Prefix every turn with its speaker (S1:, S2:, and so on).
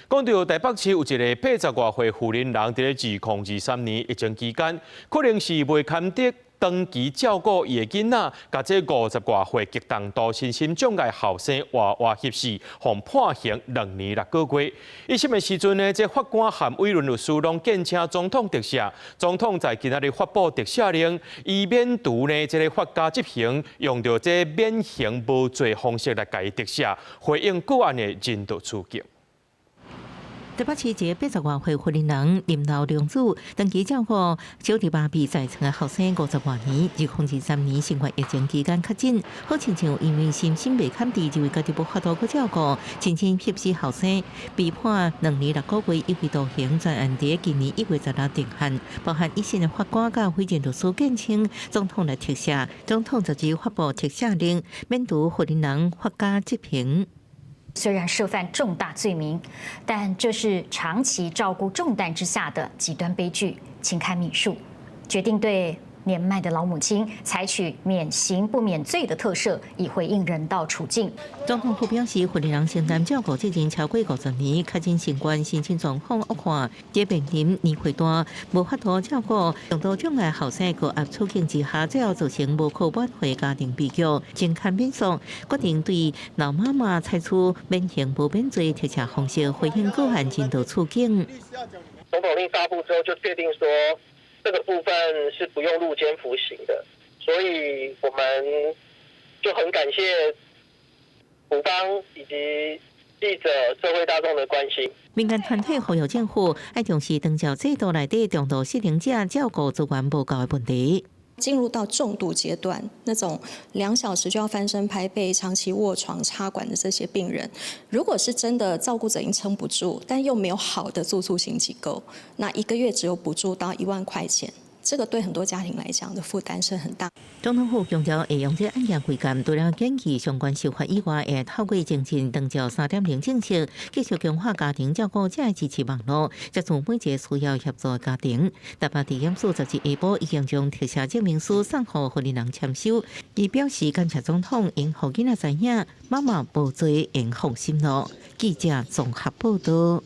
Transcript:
S1: 讲到台北市有一个80多岁妇人，人伫咧2023年疫情期间，可能是未堪得长期照顾伊的囡仔，甲这50多岁极重度身心障碍后生活翕死，互判刑2年6个月。伊审的时阵呢，这法官和委任律师拢建请总统特赦。总统在今仔日发布特赦令，以免除呢这个法家执行，用到这免刑无罪方式来甲伊特赦，回应个案的人道处境。
S2: 台北市一个80多岁妇人林老良子，长期照顾小弟爸比在床的后生50多年，2023年新冠疫情期间确诊，好亲像因为身心未堪治，就为家己无法度去照顾，亲身翕死后生，被判2年6个月有期徒刑。专案伫今年1月16日定案，包含一审的法官甲非检律师建请总统来特赦，总统则是发布特赦令，免除妇人法家执行。
S3: 虽然涉犯重大罪名，但这是长期照顾重担之下的极端悲剧，请看民述，决定对年迈的老母亲采取免刑不免罪的特赦，以回应人道处境。
S2: 总统府表示，妇人承担照顾之前超过50年，确诊新冠，身体状况恶化，也面临年岁大，无法度照顾重度障碍后生高压处境之下，最后造成无可挽回家庭悲剧。经看免诉，决定对老妈妈采取免刑不免罪特赦方式，回应个案人道处境。
S4: 总统令发布之后，就确定说，这个部分是不用入监服刑的，所以我们就很感谢府方以及记者、社会大众的关心。
S2: 民间团体呼吁政府要重视长照制度内底重度失能者照顾资源不够的问题。
S5: 进入到重度阶段，那种2小时就要翻身拍背、长期卧床插管的这些病人，如果是真的照顾者已经撑不住，但又没有好的住宿型机构，那1个月只有补助到1万块钱。这个对很多家庭来讲的负担是很大。
S2: 总统府强调，会用这案件会监，除了建议相关修法以外，会透过精进长照3.0政策，继续强化家庭照顾者的支持网络，接触每一个需要协助的家庭。台北地检署10日下晡已经将特赦证明书送予妇人签收，伊表示感谢总统，因互囡仔知影妈妈无罪，应放心咯。记者综合报道。